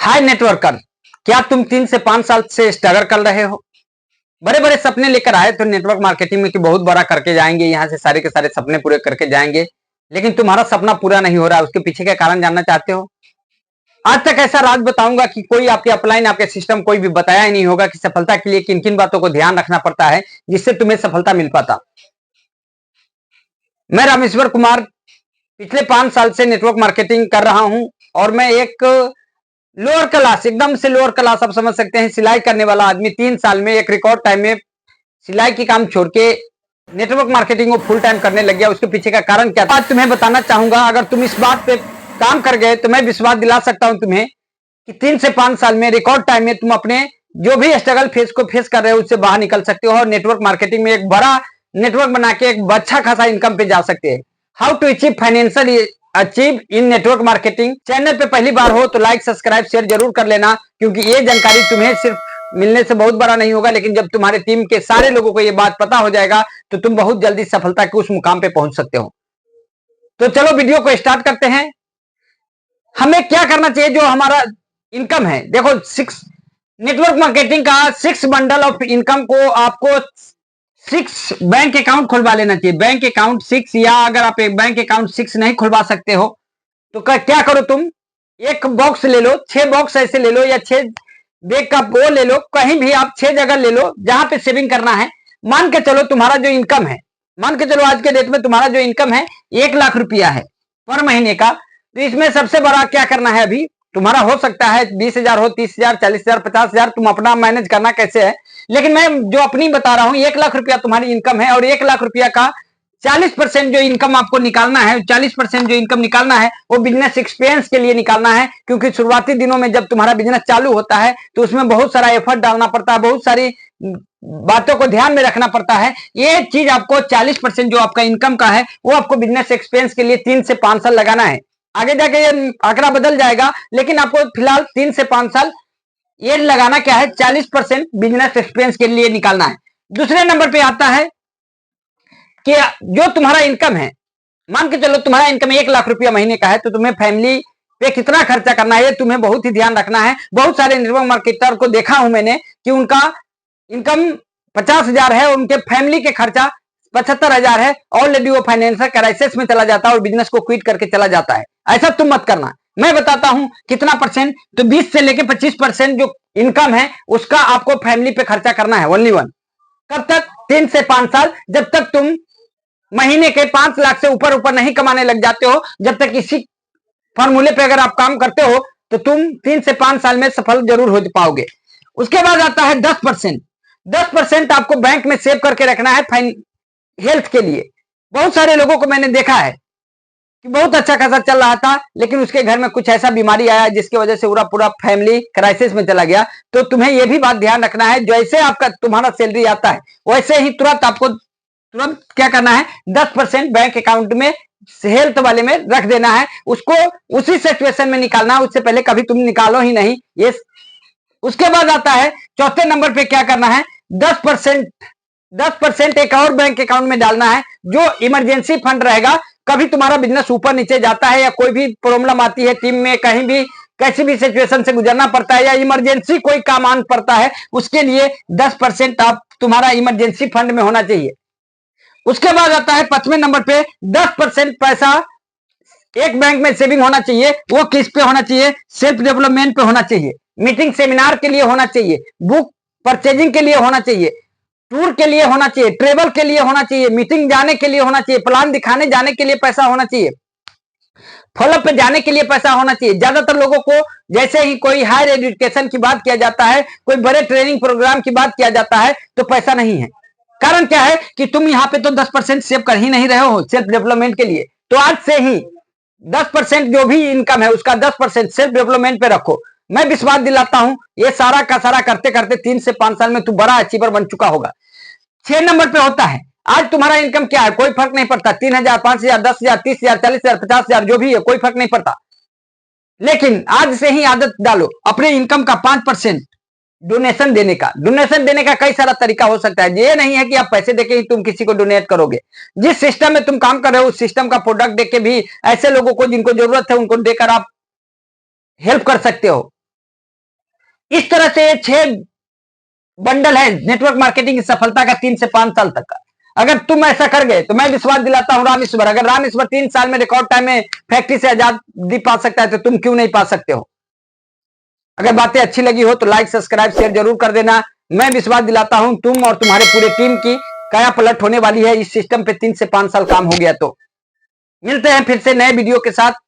हाय networker, क्या तुम 3 से 5 साल से स्ट्रगल कर रहे हो? बड़े बड़े सपने लेकर आए तो नेटवर्क मार्केटिंग में कि बहुत बड़ा करके जाएंगे, यहाँ से सारे के सारे सपने पूरे करके जाएंगे, लेकिन तुम्हारा सपना पूरा नहीं हो रहा है। उसके पीछे का कारण जानना चाहते हो? आज तक ऐसा राज बताऊंगा कि कोई आपके अपलाइन, आपके सिस्टम कोई भी बताया ही नहीं होगा कि सफलता के लिए किन किन बातों को ध्यान रखना पड़ता है जिससे तुम्हें सफलता मिल पाता। मैं रामेश्वर कुमार पिछले 5 साल से नेटवर्क मार्केटिंग कर रहा हूं और मैं एक लोअर क्लास, एकदम से लोअर क्लास आप समझ सकते हैं, सिलाई करने वाला आदमी 3 साल में एक रिकॉर्ड टाइम में सिलाई की काम छोड़ के नेटवर्क मार्केटिंग को फुल टाइम करने लग गया। उसके पीछे का कारण क्या था आज तुम्हें बताना चाहूंगा। अगर तुम इस बात पे काम कर गए तो मैं विश्वास दिला सकता हूं तुम्हें कि 3 से 5 साल में रिकॉर्ड टाइम में तुम अपने जो भी स्ट्रगल फेस को फेस कर रहे हो उससे बाहर निकल सकते हो और नेटवर्क मार्केटिंग में एक बड़ा नेटवर्क बना के एक अच्छा खासा इनकम पे जा सकते हैं। How to achieve financial achieve in network marketing. Channel पे पहली बार हो तो लाइक, सब्सक्राइब, शेयर जरूर कर लेना, क्योंकि ये जानकारी तुम्हें सिर्फ मिलने से बहुत बड़ा नहीं होगा, लेकिन जब तुम्हारे टीम के सारे लोगों को ये बात पता हो जाएगा तो तुम बहुत जल्दी सफलता के उस मुकाम पे पहुंच सकते हो। तो चलो वीडियो को स्टार्ट करते हैं। हमें क्या करना चाहिए जो हमारा इनकम है? देखो, 6 नेटवर्क मार्केटिंग का 6 बंडल ऑफ इनकम को आपको 6 बैंक अकाउंट खुलवा लेना चाहिए। बैंक अकाउंट 6, या अगर आप एक बैंक अकाउंट 6 नहीं खुलवा सकते हो तो क्या करो, तुम एक बॉक्स ले लो, 6 बॉक्स ऐसे ले लो, या 6 बैग का वो ले लो, कहीं भी आप 6 जगह ले लो जहां पे सेविंग करना है। मान के चलो तुम्हारा जो इनकम है, मान के चलो आज के डेट में तुम्हारा जो इनकम है 1 लाख रुपया है पर महीने का। तो इसमें सबसे बड़ा क्या करना है, अभी तुम्हारा हो सकता है 20,000 हो, 30,000, 40,000, 50,000, तुम अपना मैनेज करना कैसे है, लेकिन मैं जो अपनी बता रहा हूं 1 लाख रुपया तुम्हारी इनकम है और 1 लाख रुपया का 40% जो इनकम आपको निकालना है, 40% जो इनकम निकालना है वो बिजनेस एक्सपीरियंस के लिए निकालना है। क्योंकि शुरुआती दिनों में जब तुम्हारा बिजनेस चालू होता है तो उसमें बहुत सारा एफर्ट डालना पड़ता है, बहुत सारी बातों को ध्यान में रखना पड़ता है। ये चीज आपको 40% जो आपका इनकम का है वो आपको बिजनेस एक्सपीरियंस के लिए 3 से 5 साल लगाना है। आगे जाके ये आंकड़ा बदल जाएगा, लेकिन आपको फिलहाल 3 से 5 साल ये लगाना क्या है, 40% बिजनेस एक्सपीरियंस के लिए निकालना है। दूसरे नंबर पे आता है कि जो तुम्हारा इनकम है, मान के चलो तुम्हारा इनकम 1 लाख रुपया महीने का है, तो तुम्हें फैमिली पे कितना खर्चा करना है तुम्हें बहुत ही ध्यान रखना है। बहुत सारे नेटवर्क मार्केटर को देखा हूं मैंने कि उनका इनकम 50,000 है, उनके फैमिली के खर्चा 75,000 है, ऑलरेडी वो फाइनेंशियल क्राइसिस में चला जाता है और बिजनेस को क्विट करके चला जाता है। ऐसा तुम मत करना। मैं बताता हूं कितना परसेंट, तो 20 से लेके 25% जो इनकम है उसका आपको फैमिली पे खर्चा करना है, ओनली वन। कब तक? 3 से 5 साल, जब तक तुम महीने के 5 लाख से ऊपर ऊपर नहीं कमाने लग जाते हो। जब तक इसी फॉर्मूले पे अगर आप काम करते हो तो तुम 3 से 5 साल में सफल जरूर हो पाओगे। उसके बाद आता है 10%। 10% आपको बैंक में सेव करके रखना है हेल्थ के लिए। बहुत सारे लोगों को मैंने देखा है कि बहुत अच्छा खासा चल रहा था, लेकिन उसके घर में कुछ ऐसा बीमारी आया जिसकी वजह से पूरा पूरा फैमिली क्राइसिस में चला गया। तो तुम्हें यह भी बात ध्यान रखना है, जैसे आपका तुम्हारा सैलरी आता है वैसे ही तुरंत आपको क्या करना है, 10% बैंक अकाउंट में हेल्थ वाले में रख देना है। उसको उसी सिचुएशन में निकालना है, उससे पहले कभी तुम निकालो ही नहीं ये। उसके बाद आता है चौथे नंबर पे क्या करना है, 10% एक और बैंक अकाउंट में डालना है जो इमरजेंसी फंड रहेगा। कभी तुम्हारा बिजनेस ऊपर नीचे जाता है या कोई भी प्रॉब्लम आती है टीम में, कहीं भी कैसी भी सिचुएशन से गुजरना पड़ता है या इमरजेंसी कोई काम आन पड़ता है, उसके लिए 10% आप तुम्हारा इमरजेंसी फंड में होना चाहिए। उसके बाद आता है 5वें नंबर पे 10% पैसा एक बैंक में सेविंग होना चाहिए। वो किस पे होना चाहिए? सेल्फ डेवलपमेंट पे होना चाहिए, मीटिंग सेमिनार के लिए होना चाहिए, बुक परचेजिंग के लिए होना चाहिए, टूर के लिए होना चाहिए, ट्रेवल के लिए होना चाहिए, मीटिंग जाने के लिए होना चाहिए, प्लान दिखाने जाने के लिए पैसा होना चाहिए, फॉलोअप पे जाने के लिए पैसा होना चाहिए। ज्यादातर लोगों को जैसे ही कोई हायर एजुकेशन की बात किया जाता है, कोई बड़े ट्रेनिंग प्रोग्राम की बात किया जाता है तो पैसा नहीं है। कारण क्या है कि तुम यहाँ पे तो 10% सेव कर ही नहीं रहे हो सेल्फ डेवलपमेंट के लिए। तो आज से ही 10% जो भी इनकम है उसका 10% सेल्फ डेवलपमेंट पे रखो। मैं विश्वास दिलाता हूं ये सारा का सारा करते करते 3 से 5 साल में तू बड़ा अचीवर बन चुका होगा। 6 नंबर पे होता है, आज तुम्हारा इनकम क्या है कोई फर्क नहीं पड़ता, 3,000, 5,000, 10,000, 30,000, 40,000, 50,000 जो भी है कोई फर्क नहीं पड़ता। लेकिन आज से ही आदत डालो अपने इनकम का 5% डोनेशन देने का। डोनेशन देने का कई सारा तरीका हो सकता है, ये नहीं है कि आप पैसे देके ही तुम किसी को डोनेट करोगे। जिस सिस्टम में तुम काम कर रहे हो उस सिस्टम का प्रोडक्ट देके भी ऐसे लोगों को जिनको जरूरत है उनको देकर आप हेल्प कर सकते हो। इस तरह से 6 बंडल है नेटवर्क मार्केटिंग की सफलता का 3 से 5 साल तक का। अगर तुम ऐसा कर गए तो मैं विश्वास दिलाता हूं राम ईश्वर, अगर राम ईश्वर 3 साल में रिकॉर्ड टाइम में फैक्ट्री से आजादी पा सकता है तो तुम क्यों नहीं पा सकते हो। अगर बातें अच्छी लगी हो तो लाइक सब्सक्राइब शेयर जरूर कर देना। मैं विश्वास दिलाता हूं तुम और तुम्हारे पूरे टीम की काया पलट होने वाली है। इस सिस्टम पे 3 से 5 साल काम हो गया तो। मिलते हैं फिर से नए वीडियो के साथ।